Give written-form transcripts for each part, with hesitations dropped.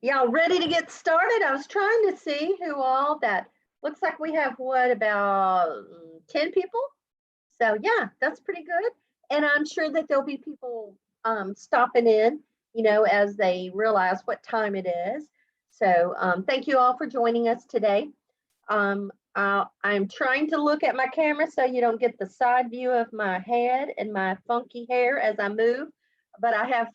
Y'all ready to get started? I was trying to see who all that looks like we have what about 10 people? So yeah, that's pretty good. And I'm sure that there'll be people stopping in, as they realize what time it is. So thank you all for joining us today. I'm trying to look at my camera so you don't get the side view of my head and my funky hair as I move. But I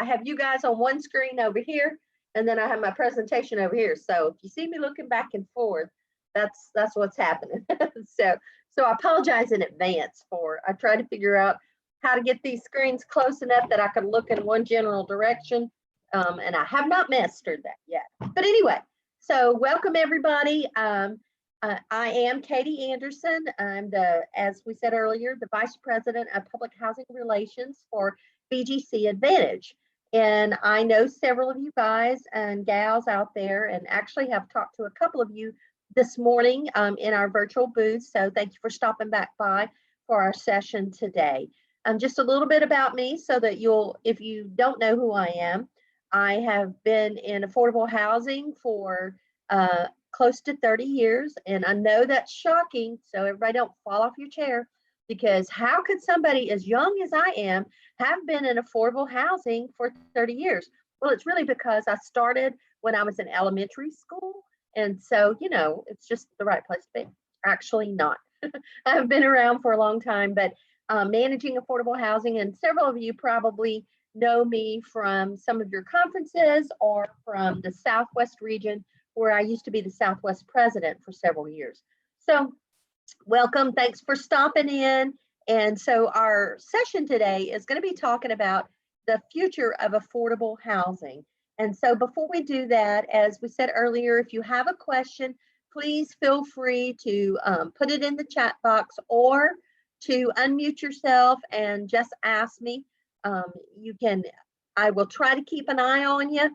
have you guys on one screen over here, and then I have my presentation over here. So if you see me looking back and forth, that's what's happening. So I apologize in advance for I try to figure out how to get these screens close enough that I can look in one general direction. And I have not mastered that yet. But anyway, so welcome everybody. I am Katie Anderson. I'm as we said earlier, the Vice President of Public Housing Relations for BGC Advantage. And I know several of you guys and gals out there, and actually have talked to a couple of you this morning in our virtual booth. So thank you for stopping back by for our session today. Just a little bit about me so that if you don't know who I am, I have been in affordable housing for close to 30 years. And I know that's shocking. So everybody don't fall off your chair, because how could somebody as young as I am have been in affordable housing for 30 years? Well, it's really because I started when I was in elementary school. And so, it's just the right place to be. Actually not. I've been around for a long time, but managing affordable housing, and several of you probably know me from some of your conferences or from the Southwest region, where I used to be the Southwest president for several years. So welcome, thanks for stopping in. And so our session today is going to be talking about the future of affordable housing. And so before we do that, as we said earlier, if you have a question, please feel free to put it in the chat box or to unmute yourself and just ask me. I will try to keep an eye on you,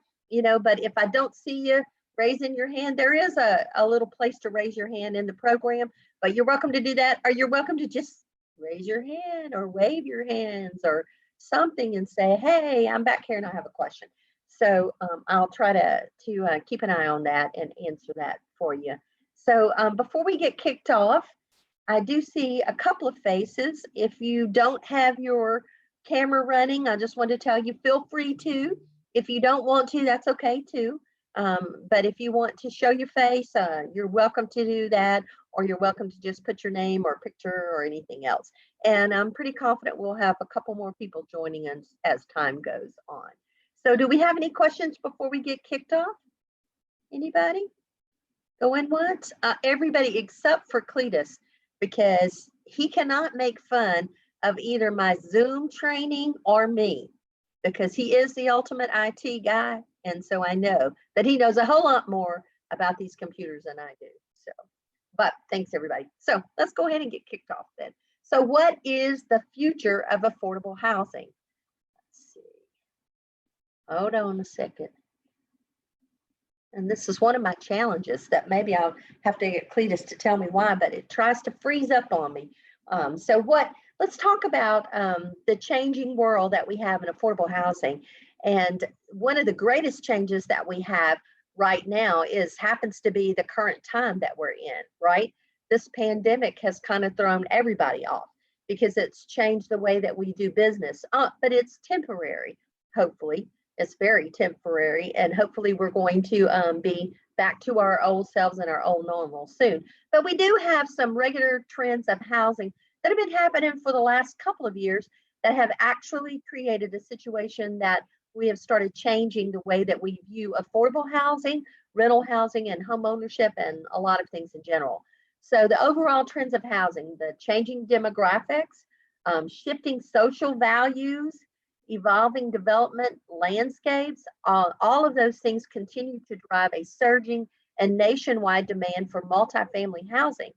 but if I don't see you raising your hand, there is a little place to raise your hand in the program, but you're welcome to do that, or you're welcome to just raise your hand or wave your hands or something and say, hey, I'm back here and I have a question. So I'll try to keep an eye on that and answer that for you. So before we get kicked off, I do see a couple of faces. If you don't have your camera running, I just want to tell you, feel free to. If you don't want to, that's okay too. But if you want to show your face, you're welcome to do that, or you're welcome to just put your name or picture or anything else. And I'm pretty confident we'll have a couple more people joining us as time goes on. So do we have any questions before we get kicked off? Anybody? Going once? Everybody except for Cletus, because he cannot make fun of either my Zoom training or me, because he is the ultimate IT guy. And so I know that he knows a whole lot more about these computers than I do. So, but thanks everybody. So let's go ahead and get kicked off then. So what is the future of affordable housing? Let's see. Hold on a second. And this is one of my challenges that maybe I'll have to get Cletus to tell me why, but it tries to freeze up on me. Let's talk about the changing world that we have in affordable housing. And one of the greatest changes that we have right now happens to be the current time that we're in, right? This pandemic has kind of thrown everybody off because it's changed the way that we do business, but it's temporary, hopefully. It's very temporary, and hopefully we're going to be back to our old selves and our old normal soon. But we do have some regular trends of housing that have been happening for the last couple of years that have actually created a situation that we have started changing the way that we view affordable housing, rental housing, and home ownership, and a lot of things in general. So the overall trends of housing, the changing demographics, shifting social values, evolving development landscapes, all of those things continue to drive a surging and nationwide demand for multifamily housing.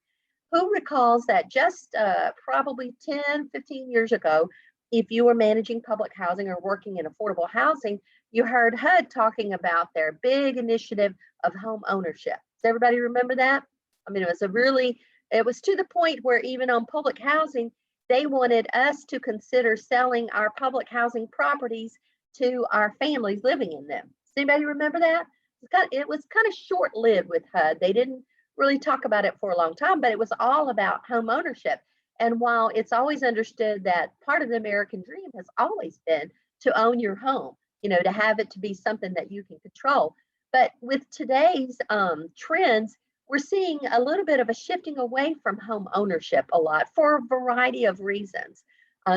Who recalls that just probably 10, 15 years ago, if you were managing public housing or working in affordable housing, you heard HUD talking about their big initiative of home ownership. Does everybody remember that? I mean, it was to the point where even on public housing, they wanted us to consider selling our public housing properties to our families living in them. Does anybody remember that? it was kind of short-lived with HUD. They didn't really talk about it for a long time, but it was all about home ownership. And while it's always understood that part of the American dream has always been to own your home, to have it to be something that you can control. But with today's trends, we're seeing a little bit of a shifting away from home ownership a lot for a variety of reasons.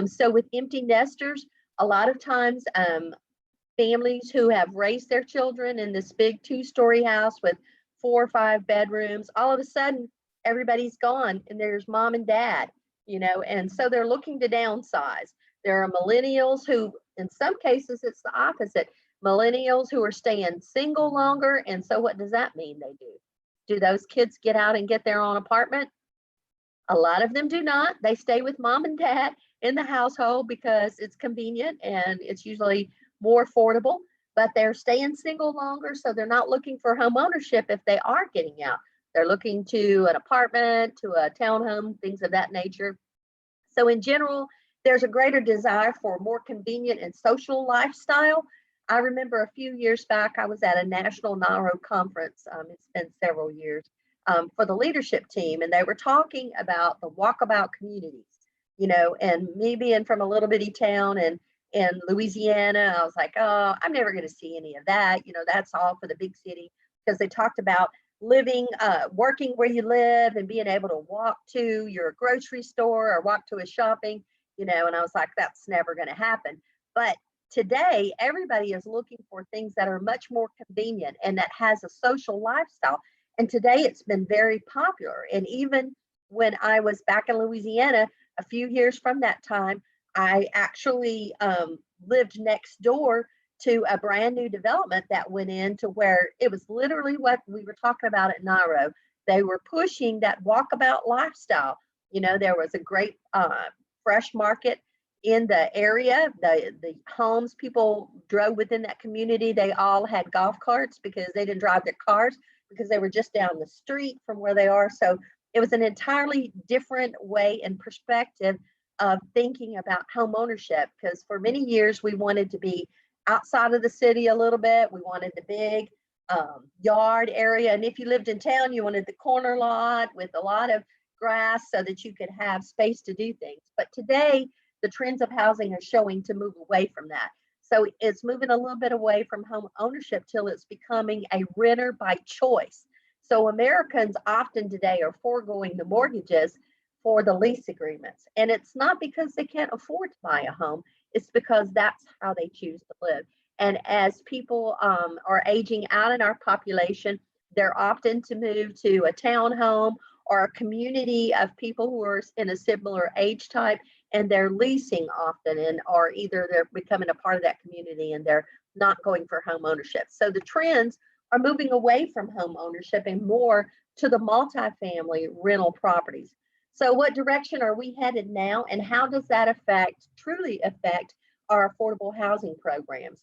So with empty nesters, a lot of times families who have raised their children in this big 2-story house with 4 or 5 bedrooms, all of a sudden everybody's gone and there's mom and dad, and so they're looking to downsize. There are millennials who, in some cases, it's the opposite. Millennials who are staying single longer. And so what does that mean they do? Do those kids get out and get their own apartment? A lot of them do not. They stay with mom and dad in the household because it's convenient and it's usually more affordable, but they're staying single longer, so they're not looking for home ownership if they are getting out. They're looking to an apartment, to a townhome, things of that nature. So in general, there's a greater desire for a more convenient and social lifestyle. I remember a few years back, I was at a national NARO conference. It's been several years for the leadership team, and they were talking about the walkabout communities, and me being from a little bitty town and in Louisiana, I was like, oh, I'm never going to see any of that. That's all for the big city, because they talked about living, working where you live and being able to walk to your grocery store or walk to a shopping, and I was like, that's never going to happen. But today, everybody is looking for things that are much more convenient and that has a social lifestyle. And today it's been very popular. And even when I was back in Louisiana, a few years from that time, I actually lived next door to a brand new development that went in to where it was literally what we were talking about at NARO. They were pushing that walkabout lifestyle. There was a great fresh market in the area. The homes people drove within that community, they all had golf carts because they didn't drive their cars because they were just down the street from where they are. So it was an entirely different way and perspective of thinking about home ownership, because for many years we wanted to be outside of the city a little bit. We wanted the big yard area, and if you lived in town, you wanted the corner lot with a lot of grass so that you could have space to do things. But today, the trends of housing are showing to move away from that. So it's moving a little bit away from home ownership till it's becoming a renter by choice. So Americans often today are foregoing the mortgages for the lease agreements. And it's not because they can't afford to buy a home, it's because that's how they choose to live. And as people are aging out in our population, they're opting to move to a townhome or a community of people who are in a similar age type, and they're leasing often, and or either they're becoming a part of that community and they're not going for home ownership. So the trends are moving away from home ownership and more to the multifamily rental properties. So what direction are we headed now, and how does that truly affect our affordable housing programs?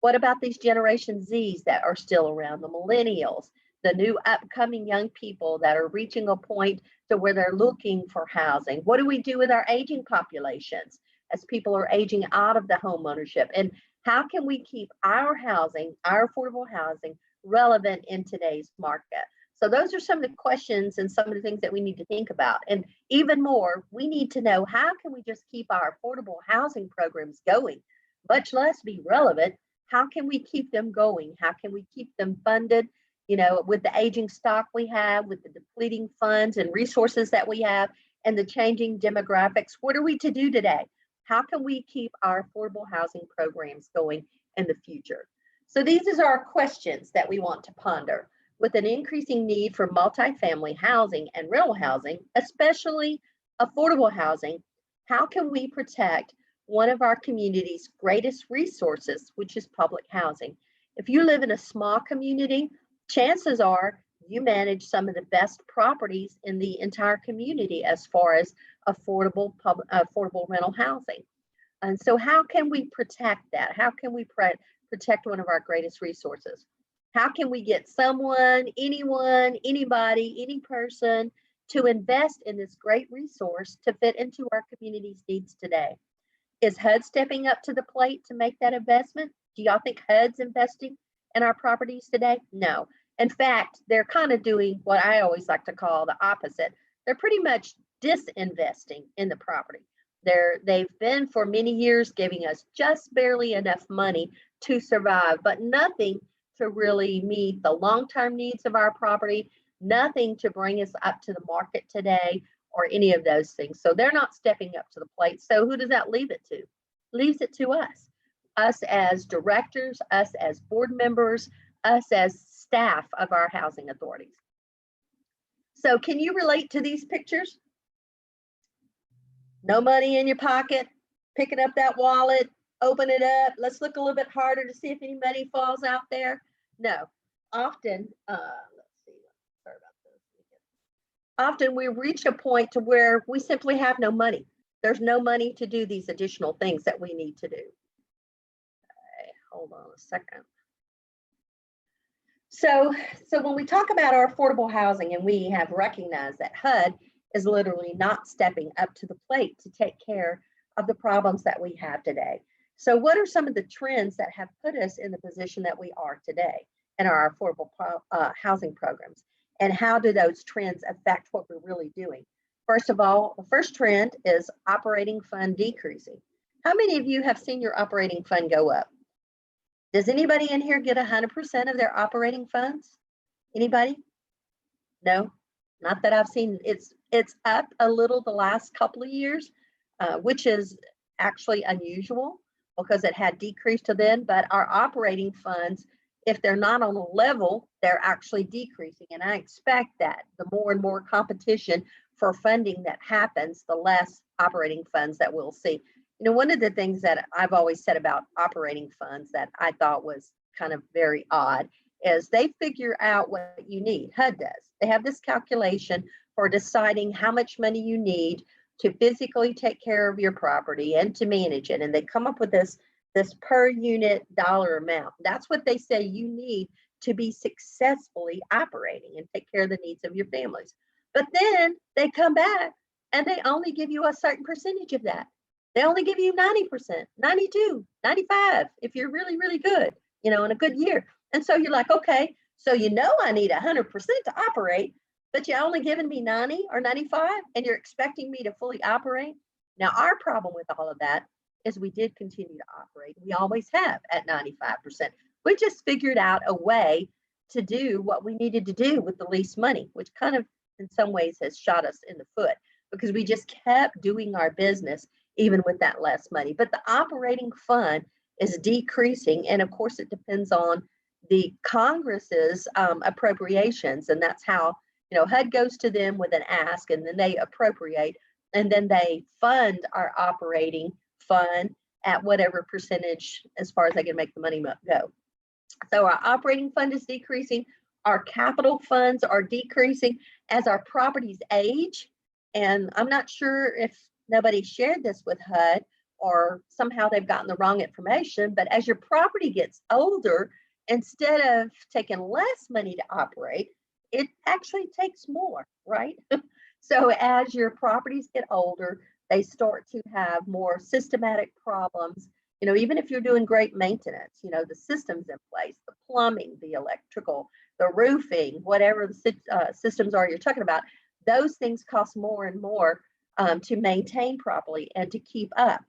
What about these Generation Zs that are still around, the millennials, the new upcoming young people that are reaching a point to where they're looking for housing? What do we do with our aging populations as people are aging out of the home ownership? And how can we keep our housing, our affordable housing, relevant in today's market? So those are some of the questions and some of the things that we need to think about. And even more, we need to know, how can we just keep our affordable housing programs going, much less be relevant? How can we keep them going? How can we keep them funded? With the aging stock we have, with the depleting funds and resources that we have, and the changing demographics, what are we to do today? How can we keep our affordable housing programs going in the future? So these are our questions that we want to ponder. With an increasing need for multifamily housing and rental housing, especially affordable housing, how can we protect one of our community's greatest resources, which is public housing? If you live in a small community, chances are you manage some of the best properties in the entire community as far as affordable rental housing. And so how can we protect that? How can we protect one of our greatest resources? How can we get someone, anyone, anybody, any person to invest in this great resource to fit into our community's needs today? Is HUD stepping up to the plate to make that investment? Do y'all think HUD's investing in our properties today? No. In fact, they're kind of doing what I always like to call the opposite. They're pretty much disinvesting in the property. They've been for many years giving us just barely enough money to survive, but nothing to really meet the long-term needs of our property, nothing to bring us up to the market today or any of those things. So they're not stepping up to the plate. So who does that leave it to? Leaves it to us as directors, us as board members, us as staff of our housing authorities. So can you relate to these pictures? No money in your pocket, picking up that wallet, open it up. Let's look a little bit harder to see if any money falls out there. No, often, let's see, sorry about this. Often we reach a point to where we simply have no money. There's no money to do these additional things that we need to do. Okay, hold on a second. So when we talk about our affordable housing, and we have recognized that HUD is literally not stepping up to the plate to take care of the problems that we have today. So what are some of the trends that have put us in the position that we are today in our affordable housing programs? And how do those trends affect what we're really doing? First of all, the first trend is operating fund decreasing. How many of you have seen your operating fund go up? Does anybody in here get 100% of their operating funds? Anybody? No, not that I've seen. It's up a little the last couple of years, which is actually unusual because it had decreased to then, but our operating funds, if they're not on a level, they're actually decreasing. And I expect that the more and more competition for funding that happens, the less operating funds that we'll see. You know, one of the things that I've always said about operating funds that I thought was kind of very odd is they figure out what you need. HUD does. They have this calculation for deciding how much money you need to physically take care of your property and to manage it. And they come up with this per unit dollar amount. That's what they say you need to be successfully operating and take care of the needs of your families. But then they come back and they only give you a certain percentage of that. They only give you 90%, 92, 95 if you're really, really good, you know, in a good year. And so you're like, okay, so you know I need 100% to operate, but you're only giving me 90 or 95 and you're expecting me to fully operate. Now, our problem with all of that is we did continue to operate. We always have at 95%. We just figured out a way to do what we needed to do with the least money, which kind of in some ways has shot us in the foot because we just kept doing our business even with that less money. But the operating fund is decreasing. And of course, it depends on the Congress's appropriations. And that's how, you know, HUD goes to them with an ask and then they appropriate and then they fund our operating fund at whatever percentage as far as they can make the money go. So our operating fund is decreasing. Our capital funds are decreasing as our properties age. And I'm not sure if nobody shared this with HUD or somehow they've gotten the wrong information, but as your property gets older, instead of taking less money to operate, it actually takes more, right? So as your properties get older, they start to have more systematic problems. You know, even if you're doing great maintenance, you know, the systems in place, the plumbing, the electrical, the roofing, whatever the systems are you're talking about, those things cost more and more to maintain properly and to keep up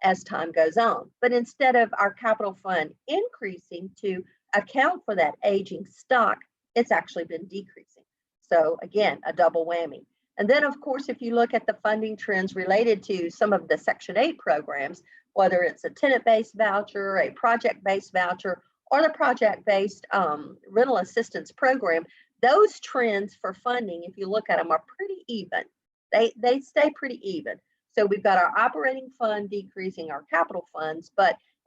as time goes on. But instead of our capital fund increasing to account for that aging stock, it's actually been decreasing. So again, a double whammy. And then of course, if you look at the funding trends related to some of the Section 8 programs, whether it's a tenant-based voucher, a project-based voucher, or the project-based rental assistance program, those trends for funding, if you look at them, are pretty even. They stay pretty even. So we've got our operating fund decreasing our capital funds,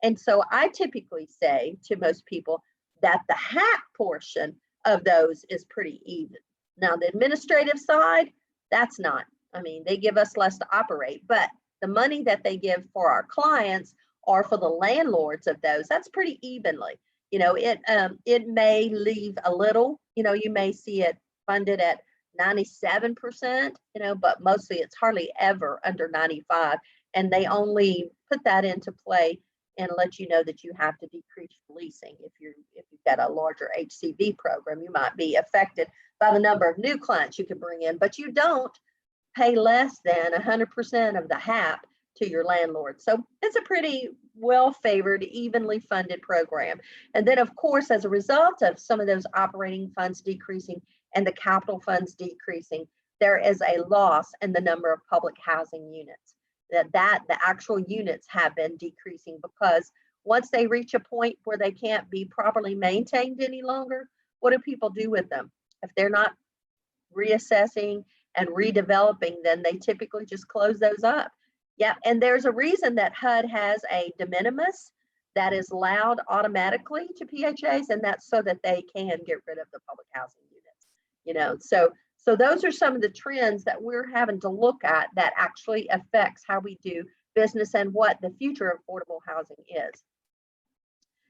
and so I typically say to most people that the HAP portion of those is pretty even. Now the administrative side, that's not. I mean, they give us less to operate, but the money that they give for our clients or for the landlords of those, that's pretty evenly. You know, it may leave a little, you know, you may see it funded at 97%, you know, but mostly it's hardly ever under 95. And they only put that into play and let you know that you have to decrease leasing. If you've got a larger HCV program, you might be affected by the number of new clients you can bring in, but you don't pay less than 100% of the HAP to your landlord. So it's a pretty well favored, evenly funded program. And then, of course, as a result of some of those operating funds decreasing and the capital funds decreasing, there is a loss in the number of public housing units. That the actual units have been decreasing, because once they reach a point where they can't be properly maintained any longer, what do people do with them? If they're not reassessing and redeveloping, then they typically just close those up. Yeah, and there's a reason that HUD has a de minimis that is allowed automatically to PHAs, and that's so that they can get rid of the public housing units. So those are some of the trends that we're having to look at that actually affects how we do business and what the future of affordable housing is.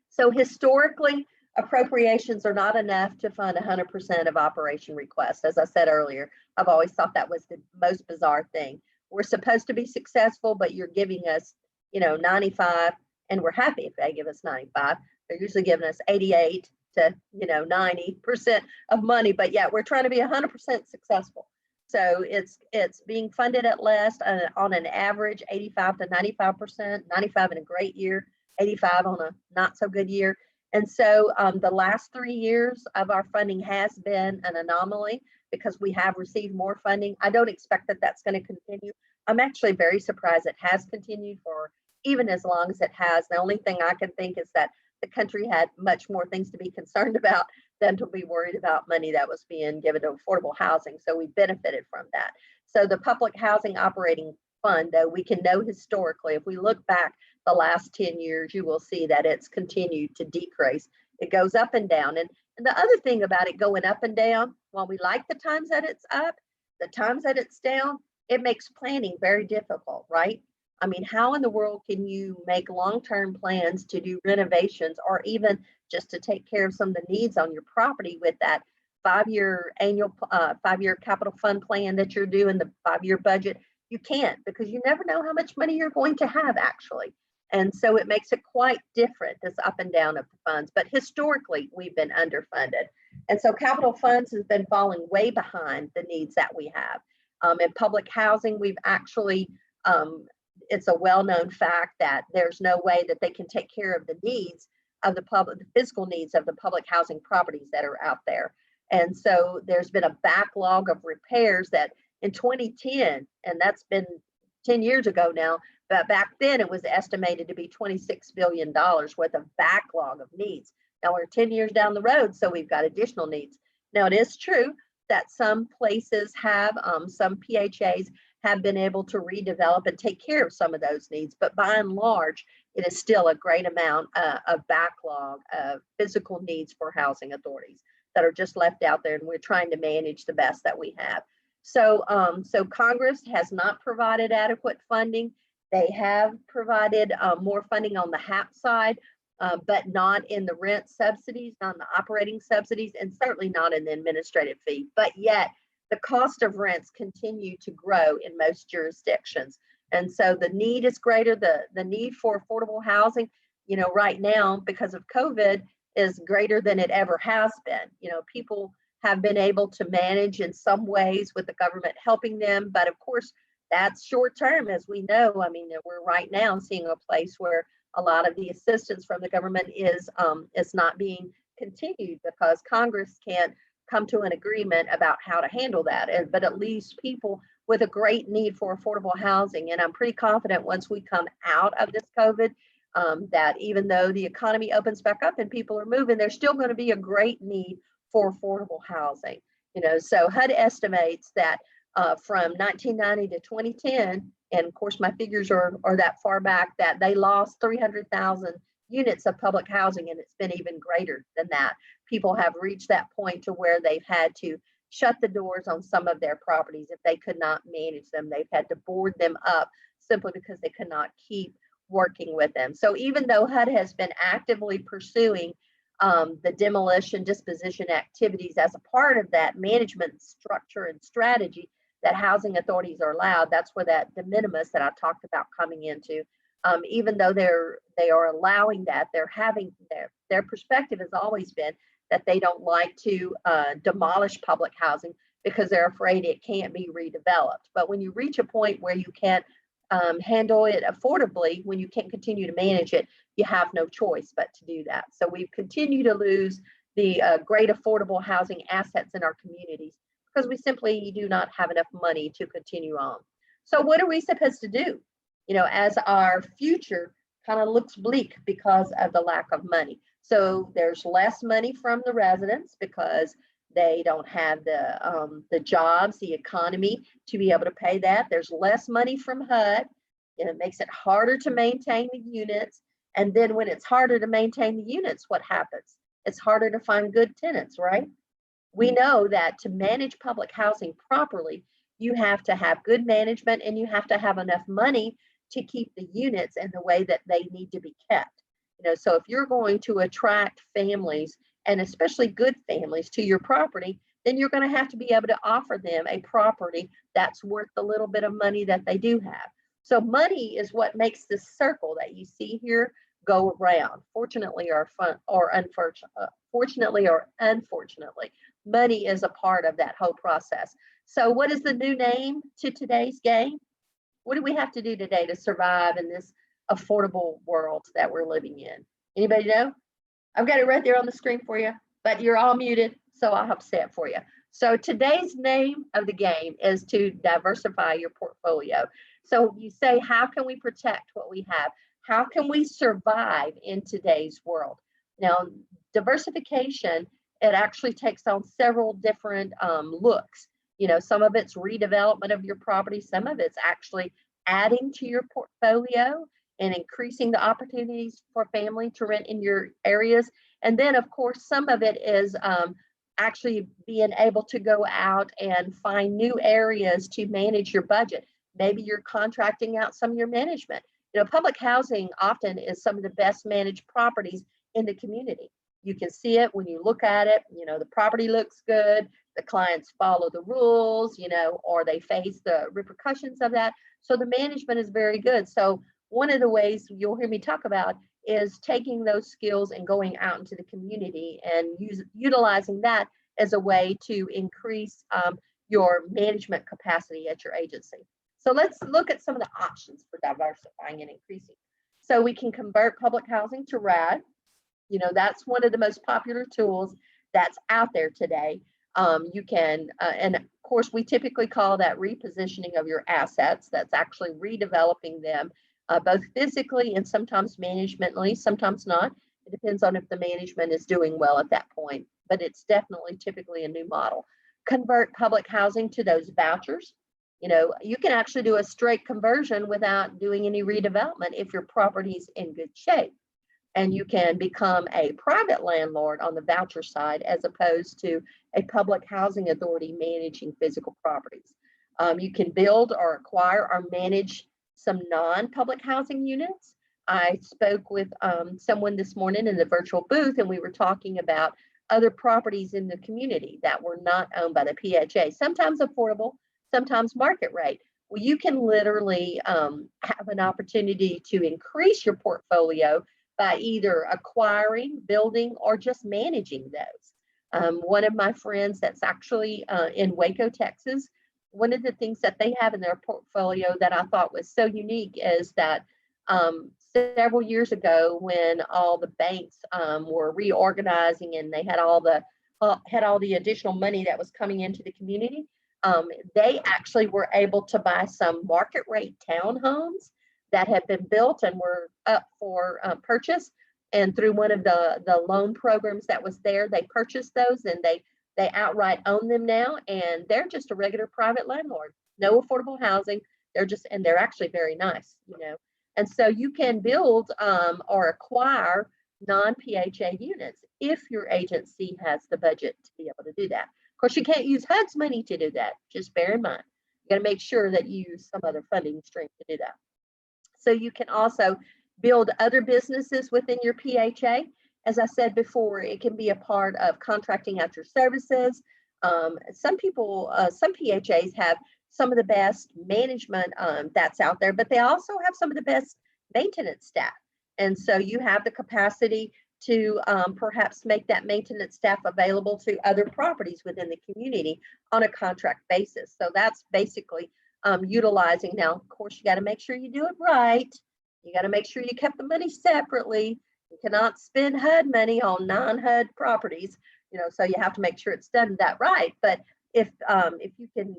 So historically, appropriations are not enough to fund 100% of operation requests. As I said earlier, I've always thought that was the most bizarre thing. We're supposed to be successful, but you're giving us, 95, and we're happy if they give us 95. They're usually giving us 88 to, 90% of money, but yeah, we're trying to be 100% successful. So it's being funded at less on an average 85 to 95%, 95 in a great year, 85 on a not so good year. And so the last 3 years of our funding has been an anomaly because we have received more funding. I don't expect that that's going to continue. I'm actually very surprised it has continued for even as long as it has. The only thing I can think is that the country had much more things to be concerned about than to be worried about money that was being given to affordable housing. So we benefited from that. So the public housing operating fund, though, we can know historically, if we look back the last 10 years, you will see that it's continued to decrease. It goes up and down. And the other thing about it going up and down, while we like the times that it's up, the times that it's down, it makes planning very difficult, right? I mean, how in the world can you make long-term plans to do renovations or even just to take care of some of the needs on your property with that 5-year annual, 5-year capital fund plan that you're doing, the 5-year budget? You can't, because you never know how much money you're going to have actually. And so it makes it quite different, this up and down of the funds. But historically, we've been underfunded. And so capital funds has been falling way behind the needs that we have. In public housing, we've actually, it's a well-known fact that there's no way that they can take care of the needs of the public, the physical needs of the public housing properties that are out there. And so there's been a backlog of repairs that in 2010, and that's been 10 years ago now, but back then it was estimated to be $26 billion worth of backlog of needs. Now we're 10 years down the road, so we've got additional needs. Now it is true that some places have, some PHAs have been able to redevelop and take care of some of those needs, but by and large, it is still a great amount of backlog of physical needs for housing authorities that are just left out there, and we're trying to manage the best that we have. So, so Congress has not provided adequate funding. They have provided more funding on the HAP side, but not in the rent subsidies, not in the operating subsidies, and certainly not in the administrative fee. But yet, the cost of rents continue to grow in most jurisdictions. And so the need is greater. The need for affordable housing, right now, because of COVID, is greater than it ever has been. People have been able to manage in some ways with the government helping them, but of course, that's short term, as we know. I mean, we're right now seeing a place where a lot of the assistance from the government is not being continued because Congress can't come to an agreement about how to handle that. But at least people with a great need for affordable housing, and I'm pretty confident once we come out of this COVID, that even though the economy opens back up and people are moving, there's still going to be a great need for affordable housing. So HUD estimates that from 1990 to 2010, and of course my figures are that far back, that they lost 300,000 units of public housing, and it's been even greater than that. People have reached that point to where they've had to shut the doors on some of their properties if they could not manage them. They've had to board them up simply because they could not keep working with them. So even though HUD has been actively pursuing the demolition disposition activities as a part of that management structure and strategy that housing authorities are allowed, that's where that de minimis that I talked about coming into. Even though they are allowing that, they're having their perspective has always been that they don't like to demolish public housing because they're afraid it can't be redeveloped. But when you reach a point where you can't handle it affordably, when you can't continue to manage it, you have no choice but to do that. So we've continued to lose the great affordable housing assets in our communities because we simply do not have enough money to continue on. So what are we supposed to do? As our future kind of looks bleak because of the lack of money. So there's less money from the residents because they don't have the jobs, the economy to be able to pay that. There's less money from HUD. It makes it harder to maintain the units. And then when it's harder to maintain the units, what happens? It's harder to find good tenants, right? We know that to manage public housing properly, you have to have good management and you have to have enough money to keep the units in the way that they need to be kept. So if you're going to attract families and especially good families to your property, then you're going to have to be able to offer them a property that's worth the little bit of money that they do have. So money is what makes this circle that you see here go around. Fortunately or unfortunately, money is a part of that whole process. So what is the new name to today's game? What do we have to do today to survive in this affordable world that we're living in? Anybody know? I've got it right there on the screen for you, but you're all muted, so I'll have to say it for you. So today's name of the game is to diversify your portfolio. So you say, how can we protect what we have? How can we survive in today's world? Now, diversification, it actually takes on several different looks. Some of it's redevelopment of your property. Some of it's actually adding to your portfolio and increasing the opportunities for family to rent in your areas. And then, of course, some of it is actually being able to go out and find new areas to manage your budget. Maybe you're contracting out some of your management. Public housing often is some of the best managed properties in the community. You can see it when you look at it. The property looks good, the clients follow the rules, or they face the repercussions of that. So the management is very good. So one of the ways you'll hear me talk about is taking those skills and going out into the community and utilizing that as a way to increase your management capacity at your agency. So let's look at some of the options for diversifying and increasing. So we can convert public housing to RAD. That's one of the most popular tools that's out there today. You can, and of course, we typically call that repositioning of your assets. That's actually redeveloping them, both physically and sometimes managementally, sometimes not. It depends on if the management is doing well at that point, but it's definitely typically a new model. Convert public housing to those vouchers. You can actually do a straight conversion without doing any redevelopment if your property's in good shape. And you can become a private landlord on the voucher side as opposed to a public housing authority managing physical properties. You can build or acquire or manage some non-public housing units. I spoke with someone this morning in the virtual booth, and we were talking about other properties in the community that were not owned by the PHA, sometimes affordable, sometimes market rate. Well, you can literally have an opportunity to increase your portfolio by either acquiring, building, or just managing those. One of my friends that's actually in Waco, Texas, one of the things that they have in their portfolio that I thought was so unique is that several years ago when all the banks were reorganizing and they had all the additional money that was coming into the community, they actually were able to buy some market rate townhomes that had been built and were up for purchase. And through one of the loan programs that was there, they purchased those and they outright own them now. And they're just a regular private landlord, no affordable housing. They're actually very nice, And so you can build or acquire non-PHA units if your agency has the budget to be able to do that. Of course, you can't use HUD's money to do that. Just bear in mind, you got to make sure that you use some other funding stream to do that. So you can also build other businesses within your PHA. As I said before, it can be a part of contracting out your services. Some PHAs have some of the best management that's out there, but they also have some of the best maintenance staff. And so you have the capacity to perhaps make that maintenance staff available to other properties within the community on a contract basis. So that's basically utilizing. Now, of course, you got to make sure you do it right. You got to make sure you kept the money separately. You cannot spend HUD money on non-HUD properties, so you have to make sure it's done that right. But if you can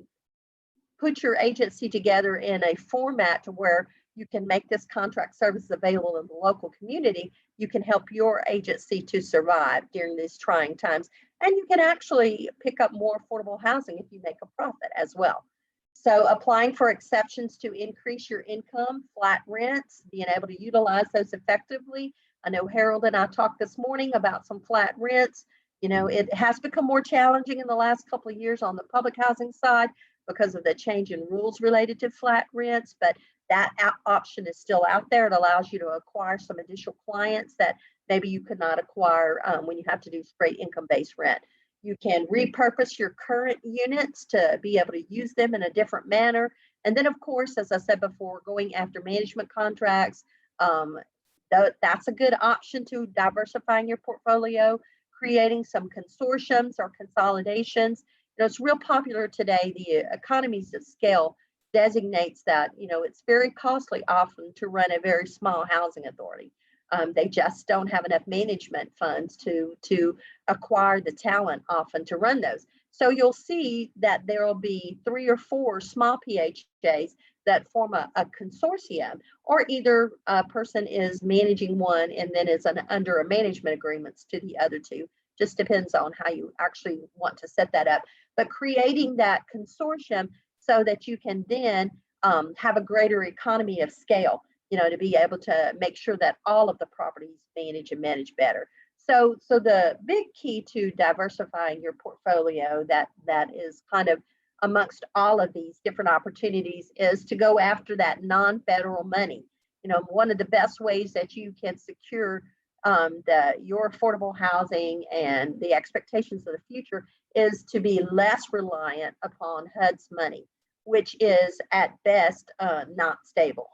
put your agency together in a format to where you can make this contract service available in the local community, you can help your agency to survive during these trying times. And you can actually pick up more affordable housing if you make a profit as well. So applying for exceptions to increase your income, flat rents, being able to utilize those effectively. I know Harold and I talked this morning about some flat rents. It has become more challenging in the last couple of years on the public housing side because of the change in rules related to flat rents, but that option is still out there. It allows you to acquire some additional clients that maybe you could not acquire when you have to do straight income-based rent. You can repurpose your current units to be able to use them in a different manner. And then, of course, as I said before, going after management contracts, that's a good option to diversifying your portfolio, creating some consortiums or consolidations. It's real popular today. The economies of scale designates that, it's very costly often to run a very small housing authority. They just don't have enough management funds to acquire the talent often to run those. So you'll see that there will be 3 or 4 small PHJs that form a consortium, or either a person is managing one and then is under a management agreements to the other 2. Just depends on how you actually want to set that up. But creating that consortium so that you can then have a greater economy of scale, to be able to make sure that all of the properties manage better. So the big key to diversifying your portfolio that is kind of amongst all of these different opportunities is to go after that non-federal money. One of the best ways that you can secure your affordable housing and the expectations of the future is to be less reliant upon HUD's money, which is at best not stable.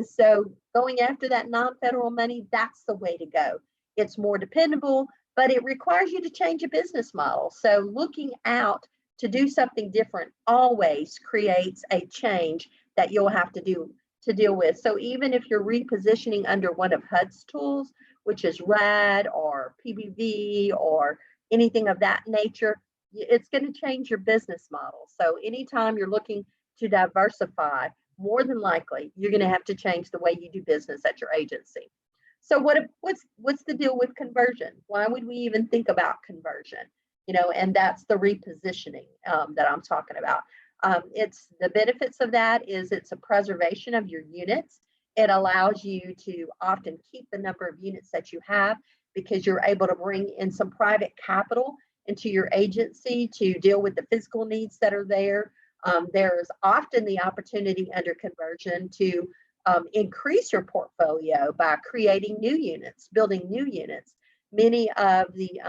So going after that non-federal money, that's the way to go. It's more dependable, but it requires you to change a business model. So looking out to do something different always creates a change that you'll have to deal with. So even if you're repositioning under one of HUD's tools, which is RAD or PBV or anything of that nature, it's going to change your business model. So anytime you're looking to diversify, more than likely, you're going to have to change the way you do business at your agency. So what's the deal with conversion? Why would we even think about conversion? And that's the repositioning that I'm talking about. It's the benefits of that is it's a preservation of your units. It allows you to often keep the number of units that you have because you're able to bring in some private capital into your agency to deal with the physical needs that are there. There's often the opportunity under conversion to increase your portfolio by creating new units, building new units. Many of the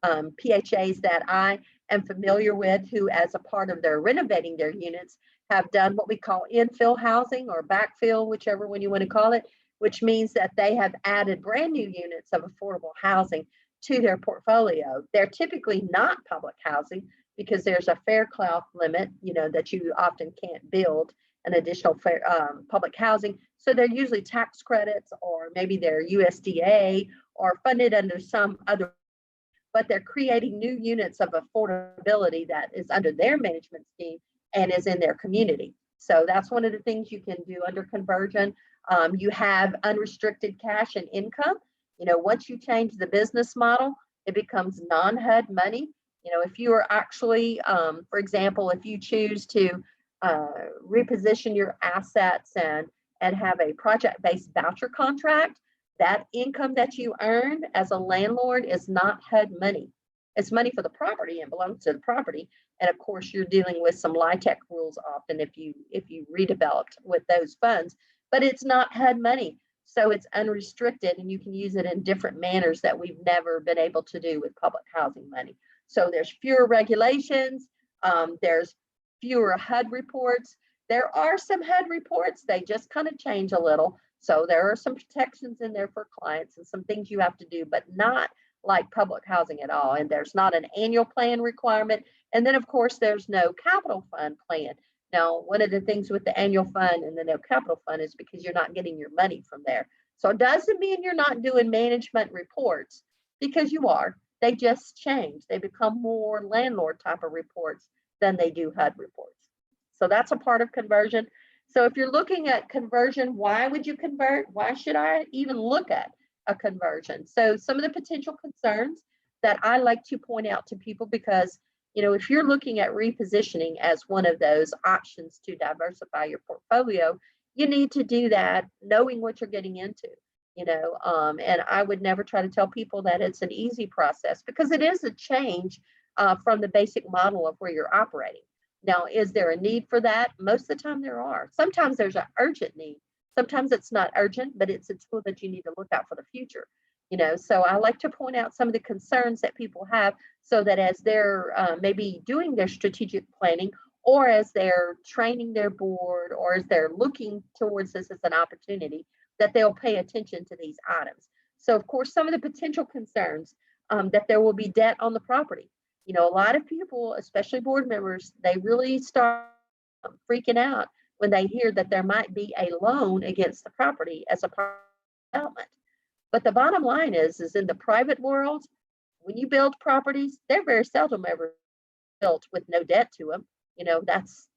PHAs that I am familiar with who, as a part of their renovating their units, have done what we call infill housing or backfill, whichever one you want to call it, which means that they have added brand new units of affordable housing to their portfolio. They're typically not public housing because there's a fair cloth limit, that you often can't build an additional public housing. So they're usually tax credits, or maybe they're USDA or funded under some other, but they're creating new units of affordability that is under their management scheme and is in their community. So that's one of the things you can do under conversion. You have unrestricted cash and income. Once you change the business model, it becomes non-HUD money. If you are actually, for example, if you choose to reposition your assets and have a project-based voucher contract, that income that you earn as a landlord is not HUD money. It's money for the property and belongs to the property. And of course, you're dealing with some LIHTC rules often if you redeveloped with those funds, but it's not HUD money. So it's unrestricted and you can use it in different manners that we've never been able to do with public housing money. So there's fewer regulations, there's fewer HUD reports. There are some HUD reports, they just kind of change a little. So there are some protections in there for clients and some things you have to do, but not like public housing at all. And there's not an annual plan requirement. And then, of course, there's no capital fund plan. Now, one of the things with the annual fund and the no capital fund is because you're not getting your money from there. So it doesn't mean you're not doing management reports, because you are. They just change. They become more landlord type of reports than they do HUD reports. So that's a part of conversion. So if you're looking at conversion, why would you convert? Why should I even look at a conversion? So some of the potential concerns that I like to point out to people, because if you're looking at repositioning as one of those options to diversify your portfolio, you need to do that knowing what you're getting into. And I would never try to tell people that it's an easy process, because it is a change from the basic model of where you're operating. Now, is there a need for that? Most of the time there are. Sometimes there's an urgent need. Sometimes it's not urgent, but it's a tool that you need to look out for the future. So I like to point out some of the concerns that people have, so that as they're maybe doing their strategic planning, or as they're training their board, or as they're looking towards this as an opportunity, that they'll pay attention to these items. So of course, some of the potential concerns, that there will be debt on the property. A lot of people, especially board members, they really start freaking out when they hear that there might be a loan against the property as a part of development. But the bottom line is in the private world, when you build properties, they're very seldom ever built with no debt to them. That's,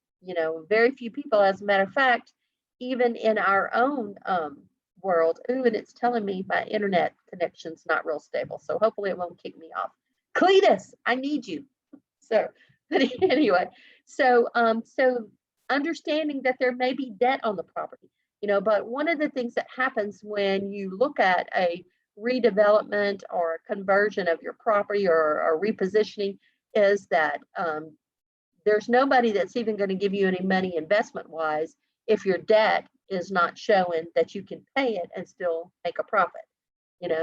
very few people. As a matter of fact, even in our own world, and it's telling me my internet connection's not real stable. So hopefully it won't kick me off. Cletus, I need you. So, but anyway, so understanding that there may be debt on the property, but one of the things that happens when you look at a redevelopment or a conversion of your property, or repositioning, is that there's nobody that's even going to give you any money investment wise if your debt is not showing that you can pay it and still make a profit.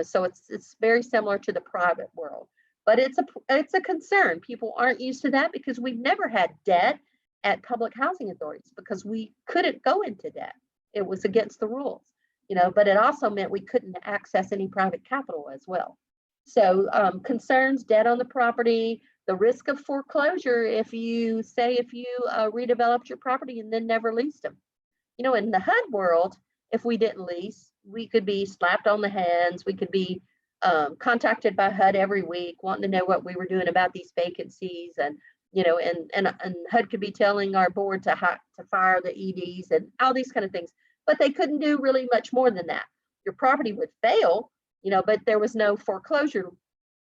So it's very similar to the private world. But it's a concern. People aren't used to that, because we've never had debt at public housing authorities, because we couldn't go into debt. It was against the rules, but it also meant we couldn't access any private capital as well. So concerns, debt on the property, the risk of foreclosure if you redeveloped your property and then never leased them. In the HUD world, if we didn't lease, we could be slapped on the hands. We could be contacted by HUD every week wanting to know what we were doing about these vacancies, and HUD could be telling our board to fire the EDs and all these kind of things, but they couldn't do really much more than that. Your property would fail, but there was no foreclosure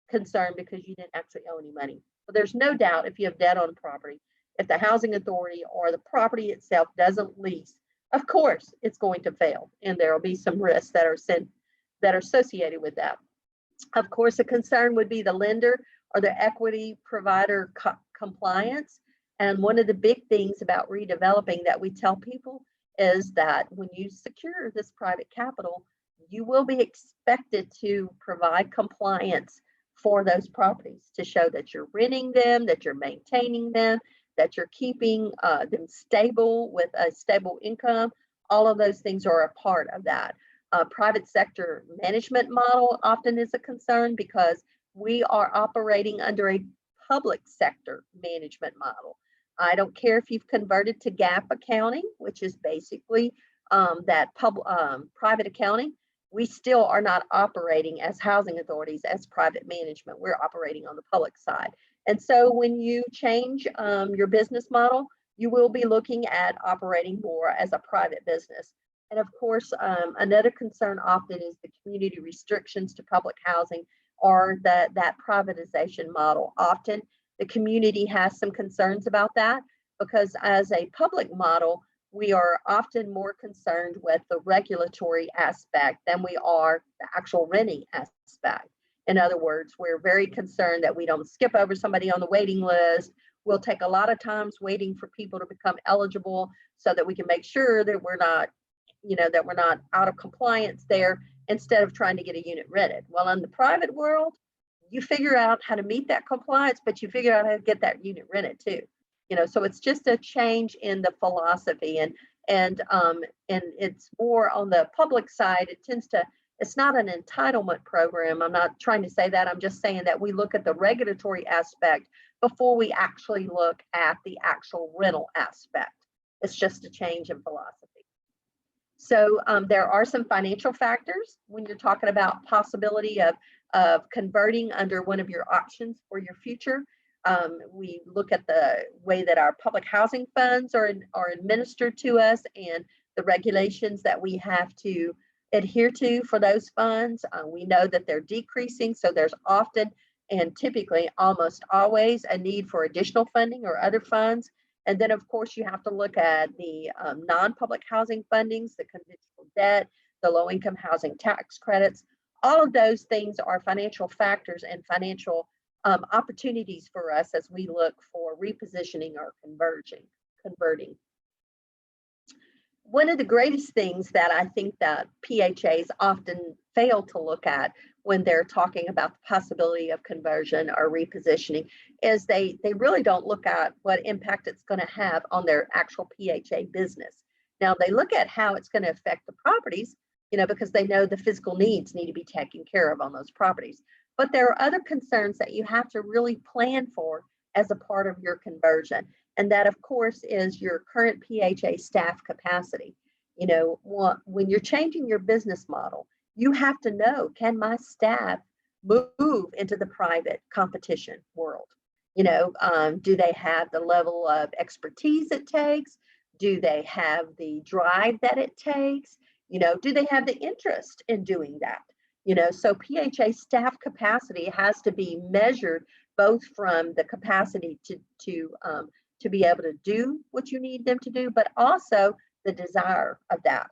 concern because you didn't actually owe any money. But there's no doubt, if you have debt on property, if the housing authority or the property itself doesn't lease, of course it's going to fail, and there will be some risks that are associated with that. Of course, a concern would be the lender or the equity provider compliance. And one of the big things about redeveloping that we tell people is that when you secure this private capital, you will be expected to provide compliance for those properties to show that you're renting them, that you're maintaining them, that you're keeping them stable with a stable income. All of those things are a part of that. Private sector management model often is a concern, because we are operating under a public sector management model. I don't care if you've converted to GAAP accounting, which is basically that private accounting. We still are not operating as housing authorities, as private management. We're operating on the public side. And so when you change your business model, you will be looking at operating more as a private business. And of course, another concern often is the community restrictions to public housing, or that privatization model. Often the community has some concerns about that, because as a public model, we are often more concerned with the regulatory aspect than we are the actual renting aspect. In other words, we're very concerned that we don't skip over somebody on the waiting list. We'll take a lot of times waiting for people to become eligible so that we can make sure that we're not out of compliance there, instead of trying to get a unit rented. Well, in the private world, you figure out how to meet that compliance, but you figure out how to get that unit rented too. So it's just a change in the philosophy, and it's more on the public side. It's not an entitlement program. I'm not trying to say that. I'm just saying that we look at the regulatory aspect before we actually look at the actual rental aspect. It's just a change in philosophy. So there are some financial factors when you're talking about possibility of converting under one of your options for your future. We look at the way that our public housing funds are administered to us and the regulations that we have to adhere to for those funds. We know that they're decreasing, so there's often and typically almost always a need for additional funding or other funds. And then, of course, you have to look at the non-public housing fundings, the conventional debt, the low-income housing tax credits. All of those things are financial factors and financial opportunities for us as we look for repositioning or converting. One of the greatest things that I think that PHAs often fail to look at when they're talking about the possibility of conversion or repositioning is they really don't look at what impact it's going to have on their actual PHA business. Now, they look at how it's going to affect the properties, because they know the physical needs need to be taken care of on those properties. But there are other concerns that you have to really plan for as a part of your conversion. And that, of course, is your current PHA staff capacity. When you're changing your business model, you have to know, can my staff move into the private competition world? Do they have the level of expertise it takes? Do they have the drive that it takes? Do they have the interest in doing that? So PHA staff capacity has to be measured both from the capacity to be able to do what you need them to do, but also the desire of that.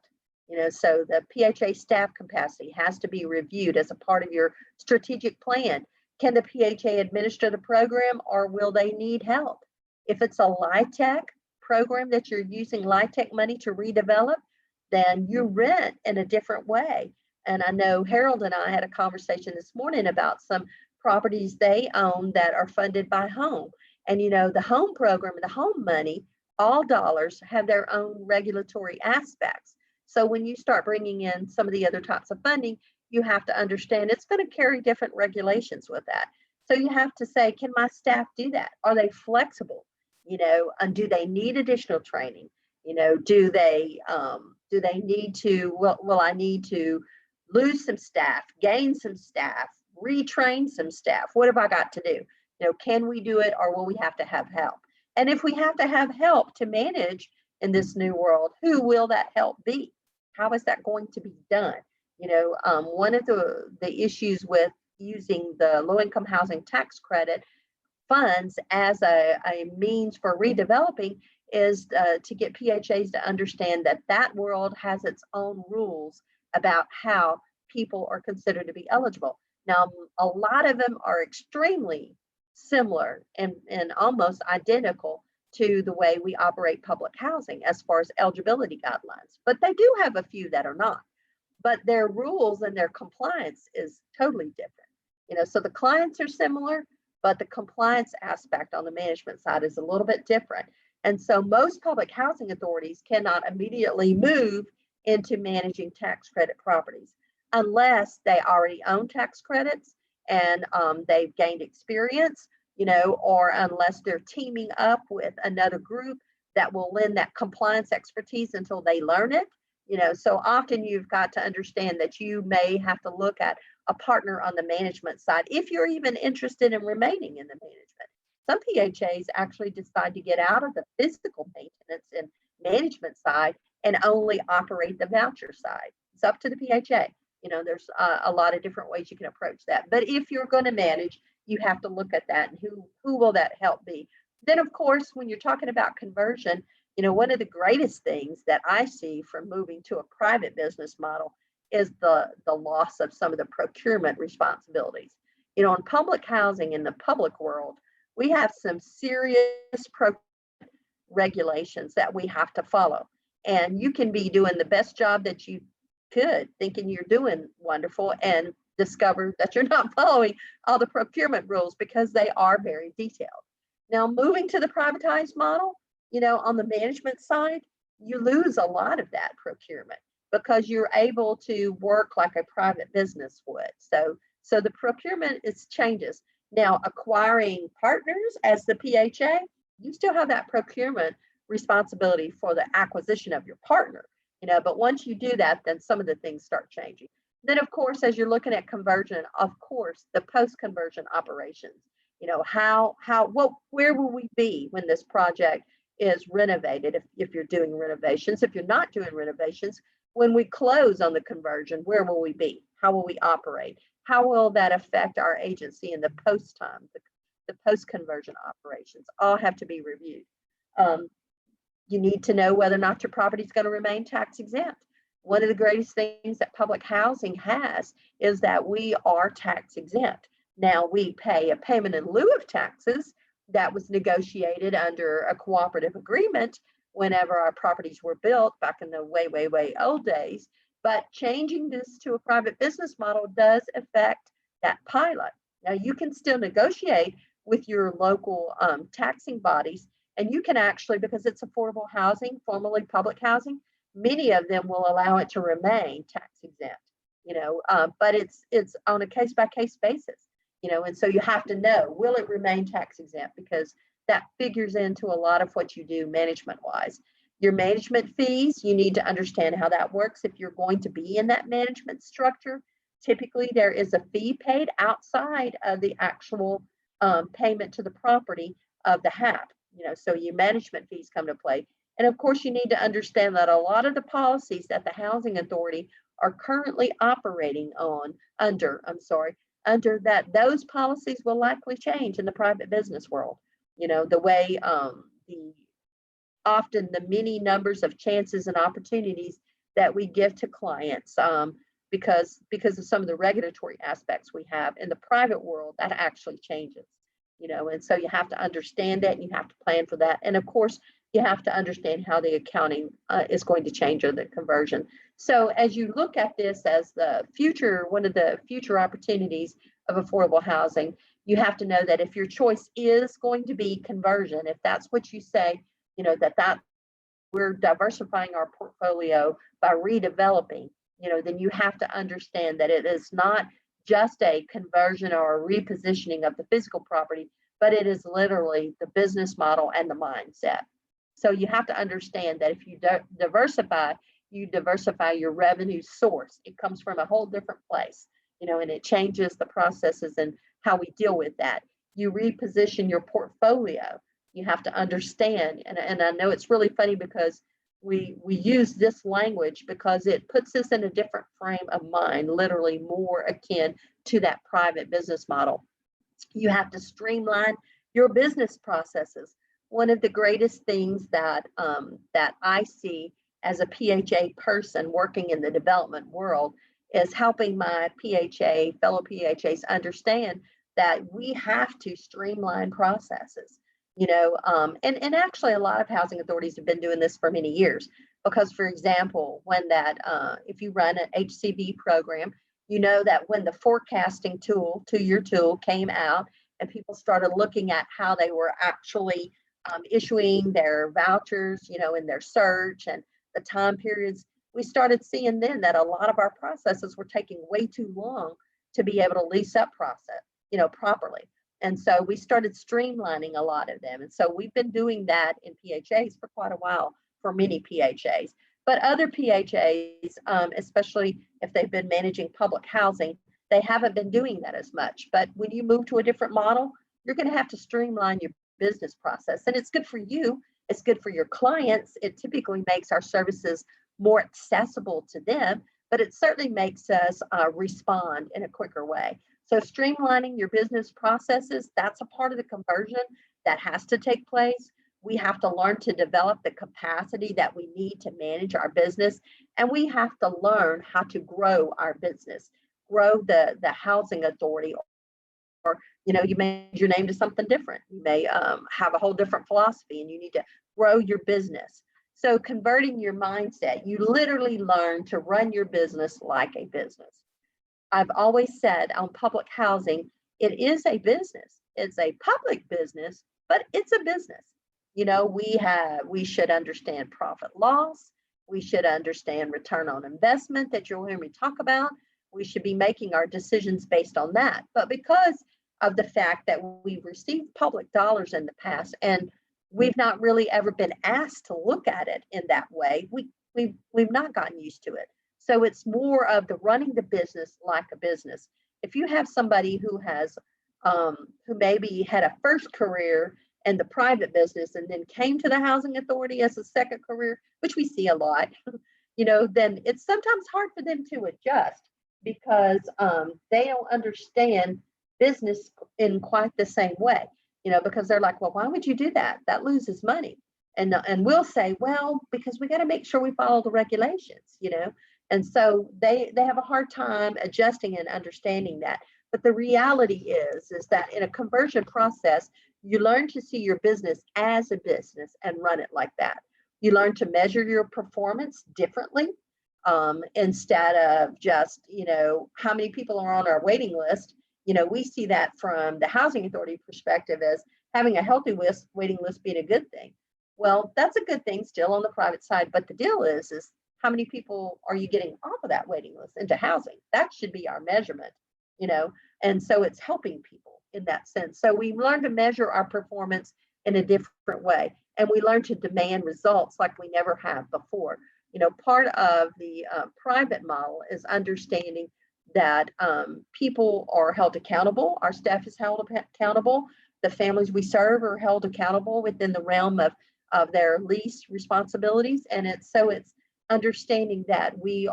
So the PHA staff capacity has to be reviewed as a part of your strategic plan. Can the PHA administer the program, or will they need help? If it's a LIHTC program that you're using LIHTC money to redevelop, then you rent in a different way. And I know Harold and I had a conversation this morning about some properties they own that are funded by home. And the home program, the home money, all dollars have their own regulatory aspects. So when you start bringing in some of the other types of funding, you have to understand it's going to carry different regulations with that. So you have to say, can my staff do that? Are they flexible? And do they need additional training? Do they need to, will I need to lose some staff, gain some staff, retrain some staff? What have I got to do? Can we do it, or will we have to have help? And if we have to have help to manage in this new world, who will that help be? How is that going to be done? One of the issues with using the low-income housing tax credit funds as a means for redeveloping is to get PHAs to understand that world has its own rules about how people are considered to be eligible. Now, a lot of them are extremely similar and almost identical to the way we operate public housing as far as eligibility guidelines, but they do have a few that are not. But their rules and their compliance is totally different. So the clients are similar, but the compliance aspect on the management side is a little bit different. And so most public housing authorities cannot immediately move into managing tax credit properties unless they already own tax credits and they've gained experience, or unless they're teaming up with another group that will lend that compliance expertise until they learn it. So often you've got to understand that you may have to look at a partner on the management side if you're even interested in remaining in the management. Some PHAs actually decide to get out of the physical maintenance and management side and only operate the voucher side. It's up to the PHA. There's a lot of different ways you can approach that. But if you're going to manage, you have to look at that and who will that help be. Then, of course, when you're talking about conversion, one of the greatest things that I see from moving to a private business model is the loss of some of the procurement responsibilities. In public housing in the public world, we have some serious regulations that we have to follow. And you can be doing the best job that you could, thinking you're doing wonderful, and discover that you're not following all the procurement rules because they are very detailed. Now, moving to the privatized model, on the management side, you lose a lot of that procurement because you're able to work like a private business would. So the procurement is changes. Now, acquiring partners as the PHA, you still have that procurement responsibility for the acquisition of your partner, but once you do that, then some of the things start changing. Then, of course, as you're looking at conversion, of course, the post-conversion operations, where will we be when this project is renovated? If you're doing renovations, if you're not doing renovations, when we close on the conversion, where will we be? How will we operate? How will that affect our agency in the post time, the post-conversion operations? All have to be reviewed. You need to know whether or not your property is going to remain tax exempt. One of the greatest things that public housing has is that we are tax exempt. Now, we pay a payment in lieu of taxes that was negotiated under a cooperative agreement whenever our properties were built back in the way old days. But changing this to a private business model does affect that pilot. Now, you can still negotiate with your local taxing bodies, and you can actually, because it's affordable housing, formerly public housing, many of them will allow it to remain tax exempt, but it's on a case by case basis, and so you have to know, will it remain tax exempt? Because that figures into a lot of what you do management wise. Your management fees, you need to understand how that works. If you're going to be in that management structure, typically there is a fee paid outside of the actual payment to the property of the HAP, so your management fees come to play. And of course, you need to understand that a lot of the policies that the Housing Authority are currently operating under that, those policies will likely change in the private business world. The way often the many numbers of chances and opportunities that we give to clients because of some of the regulatory aspects we have in the private world, that actually changes, and so you have to understand that and you have to plan for that. And of course, you have to understand how the accounting is going to change or the conversion. So as you look at this as the future, one of the future opportunities of affordable housing, you have to know that if your choice is going to be conversion, if that's what you say, that we're diversifying our portfolio by redeveloping, then you have to understand that it is not just a conversion or a repositioning of the physical property, but it is literally the business model and the mindset. So you have to understand that if you diversify, you diversify your revenue source. It comes from a whole different place, and it changes the processes and how we deal with that. You reposition your portfolio. You have to understand, and I know it's really funny because we use this language because it puts us in a different frame of mind, literally more akin to that private business model. You have to streamline your business processes. One of the greatest things that I see as a PHA person working in the development world is helping my fellow PHAs understand that we have to streamline processes. And actually a lot of housing authorities have been doing this for many years because, for example, when if you run an HCV program, that when the forecasting tool, 2-year tool, came out and people started looking at how they were actually issuing their vouchers, in their search and the time periods, we started seeing then that a lot of our processes were taking way too long to be able to lease up properly. And so we started streamlining a lot of them. And so we've been doing that in PHAs for quite a while for many PHAs. But other PHAs, especially if they've been managing public housing, they haven't been doing that as much. But when you move to a different model, you're going to have to streamline your business process. And it's good for you. It's good for your clients. It typically makes our services more accessible to them, but it certainly makes us respond in a quicker way. So streamlining your business processes, that's a part of the conversion that has to take place. We have to learn to develop the capacity that we need to manage our business. And we have to learn how to grow our business, grow the housing authority, or you may change your name to something different. You may have a whole different philosophy and you need to grow your business. So converting your mindset, you literally learn to run your business like a business. I've always said on public housing, it is a business. It's a public business, but it's a business. We should understand profit loss. We should understand return on investment that you'll hear me talk about. We should be making our decisions based on that. But because of the fact that we've received public dollars in the past and we've not really ever been asked to look at it in that way, we've not gotten used to it. So it's more of the running the business like a business. If you have somebody who maybe had a first career in the private business and then came to the housing authority as a second career, which we see a lot, then it's sometimes hard for them to adjust because they don't understand business in quite the same way, because they're like, well, why would you do that? That loses money. And we'll say, well, because we got to make sure we follow the regulations, and so they have a hard time adjusting and understanding that. But the reality is that in a conversion process, you learn to see your business as a business and run it like that. You learn to measure your performance differently, instead of just, how many people are on our waiting list. We see that from the housing authority perspective as having a healthy waiting list being a good thing. Well, that's a good thing still on the private side, but the deal is how many people are you getting off of that waiting list into housing? That should be our measurement, and so it's helping people in that sense. So we learn to measure our performance in a different way, and we learn to demand results like we never have before. Part of the private model is understanding that people are held accountable. Our staff is held accountable. The families we serve are held accountable within the realm of their lease responsibilities. And it's understanding that we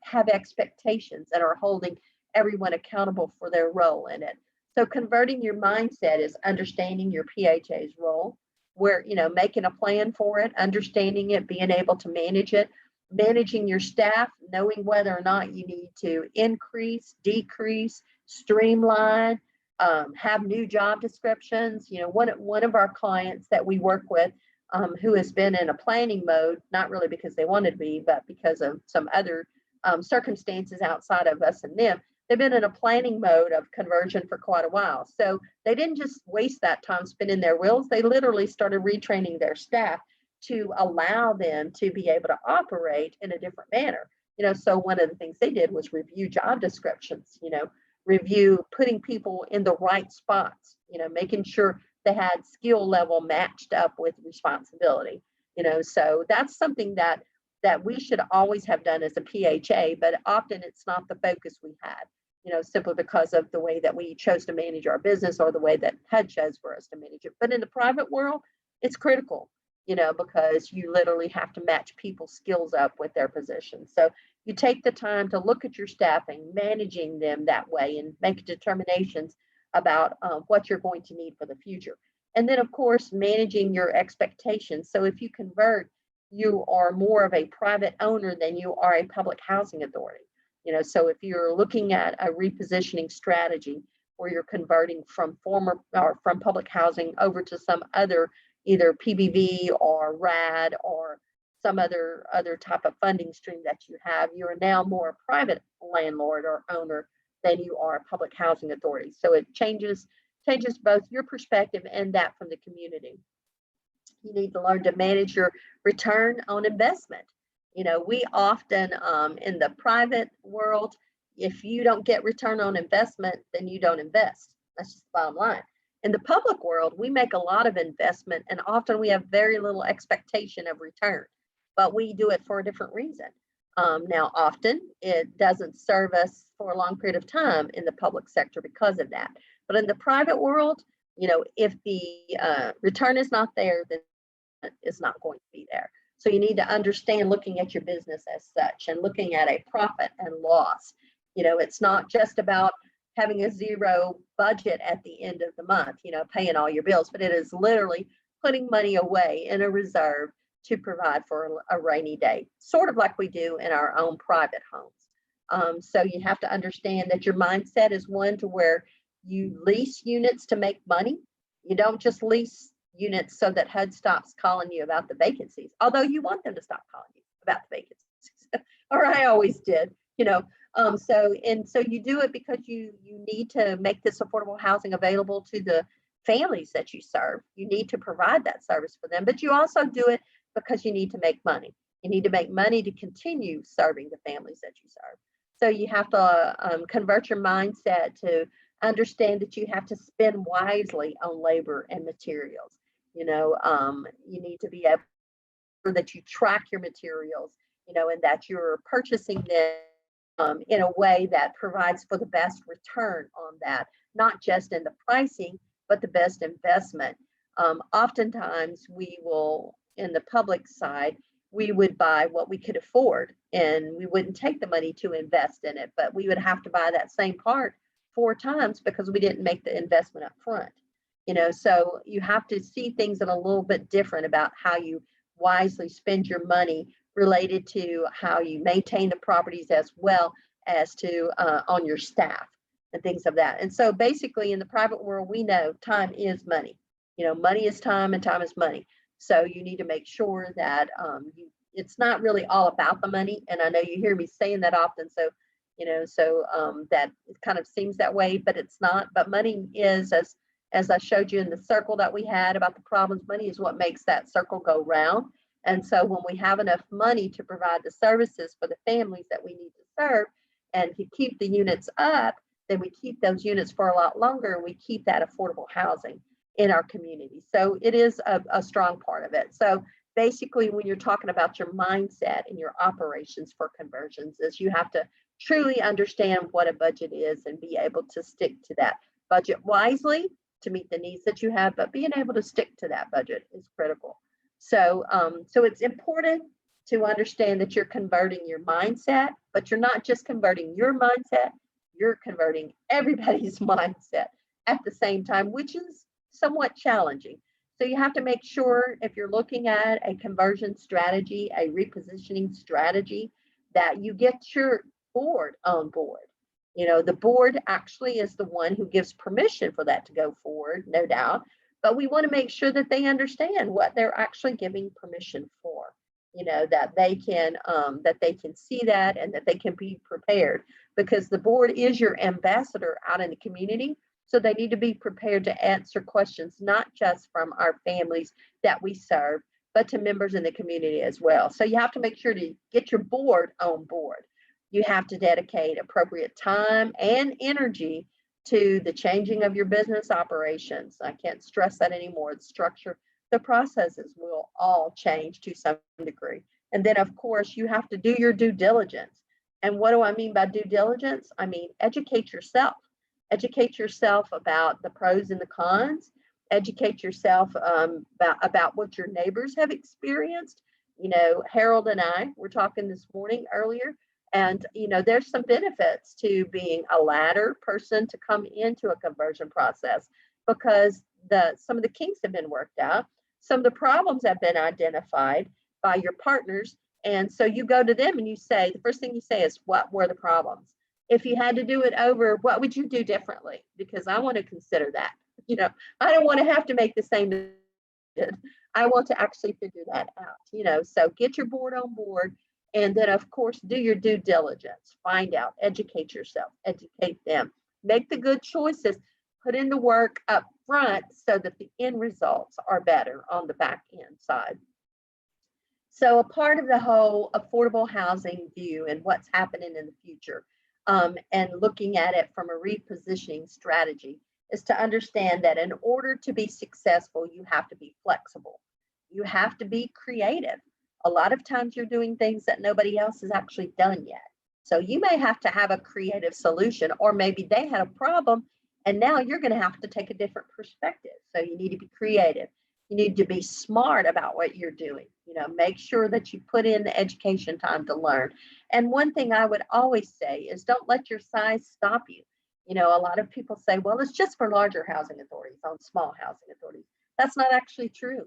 have expectations and are holding everyone accountable for their role in it. So converting your mindset is understanding your PHA's role, where, making a plan for it, understanding it, being able to manage it, managing your staff, knowing whether or not you need to increase, decrease, streamline, have new job descriptions. One of our clients that we work with, who has been in a planning mode, not really because they wanted to be, but because of some other circumstances outside of us and them, they've been in a planning mode of conversion for quite a while. So they didn't just waste that time spinning their wheels. They literally started retraining their staff to allow them to be able to operate in a different manner. So one of the things they did was review job descriptions, review putting people in the right spots, making sure they had skill level matched up with responsibility. So that's something that we should always have done as a PHA, but often it's not the focus we had, simply because of the way that we chose to manage our business or the way that HUD chose for us to manage it. But in the private world, it's critical, because you literally have to match people's skills up with their positions. So you take the time to look at your staffing, managing them that way, and make determinations about what you're going to need for the future. And then, of course, managing your expectations. So if you convert, you are more of a private owner than you are a public housing authority. So if you're looking at a repositioning strategy where you're converting from public housing over to some other, either PBV or RAD or some other type of funding stream that you have, you are now more a private landlord or owner than you are a public housing authority. So it changes both your perspective and that from the community. You need to learn to manage your return on investment. We often, in the private world, if you don't get return on investment, then you don't invest. That's just the bottom line. In the public world, we make a lot of investment, and often we have very little expectation of return, but we do it for a different reason. Now, often it doesn't serve us for a long period of time in the public sector because of that. But in the private world, if the return is not there, then it's not going to be there. So you need to understand looking at your business as such and looking at a profit and loss. It's not just about having a zero budget at the end of the month, paying all your bills, but it is literally putting money away in a reserve to provide for a rainy day, sort of like we do in our own private homes. So you have to understand that your mindset is one to where you lease units to make money. You don't just lease units so that HUD stops calling you about the vacancies, although you want them to stop calling you about the vacancies, or I always did, So you do it because you need to make this affordable housing available to the families that you serve. You need to provide that service for them, but you also do it because you need to make money. You need to make money to continue serving the families that you serve. So you have to convert your mindset to understand that you have to spend wisely on labor and materials. You need to be able that you track your materials, and that you're purchasing them in a way that provides for the best return on that, not just in the pricing, but the best investment. Oftentimes, we will, in the public side, we would buy what we could afford and we wouldn't take the money to invest in it, but we would have to buy that same part 4 times because we didn't make the investment up front. So you have to see things in a little bit different about how you wisely spend your money related to how you maintain the properties as well as to on your staff and things of that. And so basically in the private world, we know time is money. Money is time and time is money. So you need to make sure that it's not really all about the money. And I know you hear me saying that often. So, that it kind of seems that way, but it's not. But money is, as I showed you in the circle that we had about the problems, money is what makes that circle go round. And so when we have enough money to provide the services for the families that we need to serve and to keep the units up, then we keep those units for a lot longer and we keep that affordable housing in our community. So it is a strong part of it. So basically, when you're talking about your mindset and your operations for conversions, is you have to truly understand what a budget is and be able to stick to that budget wisely to meet the needs that you have, but being able to stick to that budget is critical. So, so it's important to understand that you're converting your mindset, but you're not just converting your mindset, you're converting everybody's mindset at the same time, which is somewhat challenging. So you have to make sure if you're looking at a conversion strategy, a repositioning strategy, that you get your board on board. The board actually is the one who gives permission for that to go forward, no doubt, but we want to make sure that they understand what they're actually giving permission for, that they can see that and that they can be prepared, because the board is your ambassador out in the community. So they need to be prepared to answer questions, not just from our families that we serve, but to members in the community as well. So you have to make sure to get your board on board. You have to dedicate appropriate time and energy to the changing of your business operations. I can't stress that anymore. The structure, the processes will all change to some degree. And then, of course, you have to do your due diligence. And what do I mean by due diligence? I mean, educate yourself. Educate yourself about the pros and the cons. Educate yourself about what your neighbors have experienced. Harold and I were talking this morning earlier, and there's some benefits to being a latter person to come into a conversion process, because some of the kinks have been worked out, some of the problems have been identified by your partners, and so you go to them and you say, the first thing you say is, what were the problems? If you had to do it over, what would you do differently? Because I want to consider that. I don't want to have to make the same decision. I want to actually figure that out. So get your board on board, and then of course do your due diligence. Find out, educate yourself, educate them, make the good choices, put in the work up front so that the end results are better on the back end side. So a part of the whole affordable housing view and what's happening in the future, and looking at it from a repositioning strategy, is to understand that in order to be successful, you have to be flexible. You have to be creative. A lot of times you're doing things that nobody else has actually done yet. So you may have to have a creative solution, or maybe they had a problem and now you're going to have to take a different perspective. So you need to be creative. You need to be smart about what you're doing. Make sure that you put in the education time to learn. And one thing I would always say is, don't let your size stop you. A lot of people say, well, it's just for larger housing authorities, on small housing authorities. That's not actually true.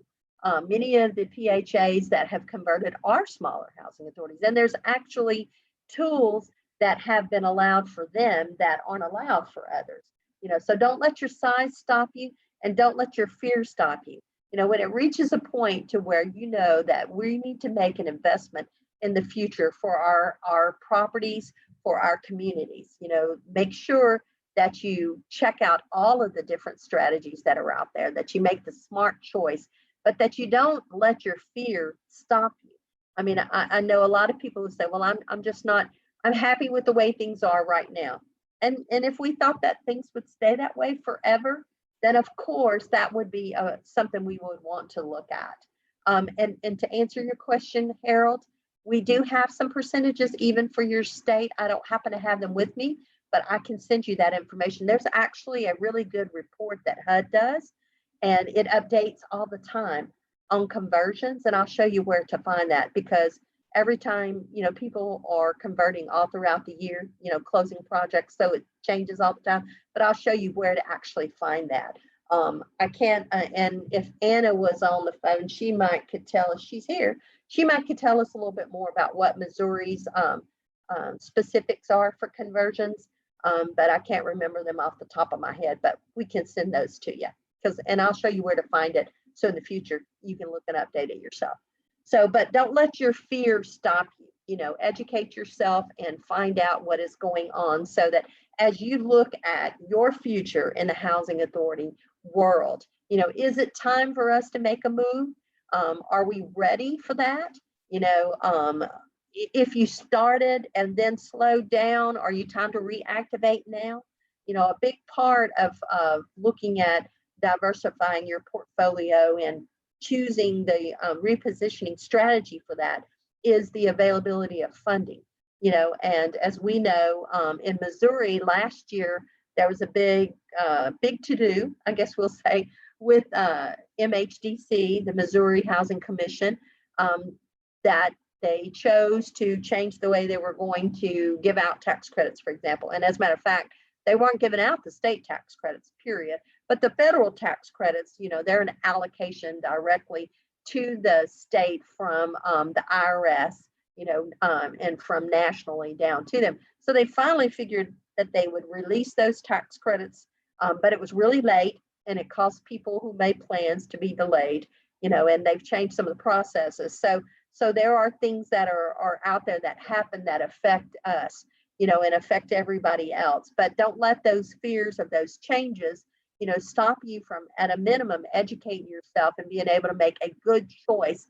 Many of the PHAs that have converted are smaller housing authorities, and there's actually tools that have been allowed for them that aren't allowed for others. So don't let your size stop you, and don't let your fear stop you. When it reaches a point to where that we need to make an investment in the future for our properties, for our communities, make sure that you check out all of the different strategies that are out there, that you make the smart choice, but that you don't let your fear stop you. I mean, I know a lot of people who say, well, I'm just not, I'm happy with the way things are right now. And if we thought that things would stay that way forever, then of course that would be something we would want to look at. And to answer your question, Harold, we do have some percentages even for your state. I don't happen to have them with me, but I can send you that information. There's actually a really good report that HUD does, and it updates all the time on conversions. And I'll show you where to find that, because every time, people are converting all throughout the year, closing projects. So it changes all the time, but I'll show you where to actually find that. I can't, and if Anna was on the phone, she might could tell us, she's here, she might could tell us a little bit more about what Missouri's specifics are for conversions. But I can't remember them off the top of my head, but we can send those to you, and I'll show you where to find it. So in the future, you can look and update it yourself. So, but don't let your fear stop you, educate yourself and find out what is going on, so that as you look at your future in the housing authority world, is it time for us to make a move? Are we ready for that? If you started and then slowed down, are you time to reactivate now? A big part of looking at diversifying your portfolio and choosing the repositioning strategy for that is the availability of funding. And as we know, in Missouri last year, there was a big to-do, I guess we'll say, with MHDC, the Missouri Housing Commission, that they chose to change the way they were going to give out tax credits, for example. And as a matter of fact, they weren't giving out the state tax credits, period. But the federal tax credits, they're an allocation directly to the state from the IRS, and from nationally down to them. So they finally figured that they would release those tax credits, but it was really late, and it caused people who made plans to be delayed, and they've changed some of the processes. So there are things that are out there that happen that affect us, and affect everybody else. But don't let those fears of those changes, stop you from, at a minimum, educating yourself and being able to make a good choice,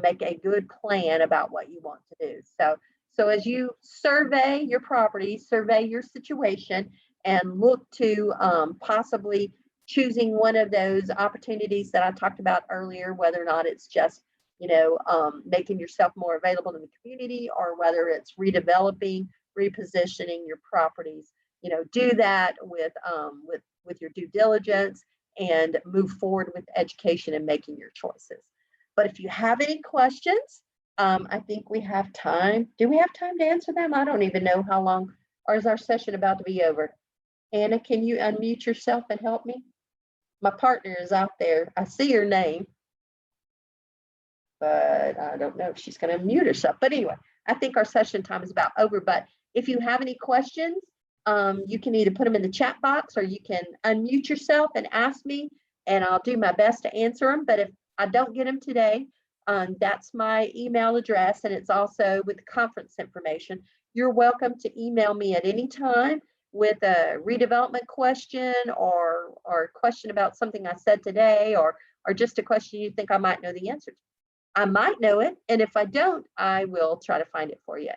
make a good plan about what you want to do. So as you survey your property, survey your situation, and look to possibly choosing one of those opportunities that I talked about earlier, whether or not it's just making yourself more available in the community, or whether it's redeveloping, repositioning your properties, do that with your due diligence, and move forward with education and making your choices. But if you have any questions, I think we have time. Do we have time to answer them? I don't even know how long, or is our session about to be over? Anna, can you unmute yourself and help me? My partner is out there. I see her name, but I don't know if she's going to mute herself. But anyway, I think our session time is about over. But if you have any questions, you can either put them in the chat box, or you can unmute yourself and ask me, and I'll do my best to answer them. But if I don't get them today, that's my email address, and it's also with the conference information. You're welcome to email me at any time with a redevelopment question, or a question about something I said today, or just a question you think I might know the answer to. I might know it, and if I don't, I will try to find it for you.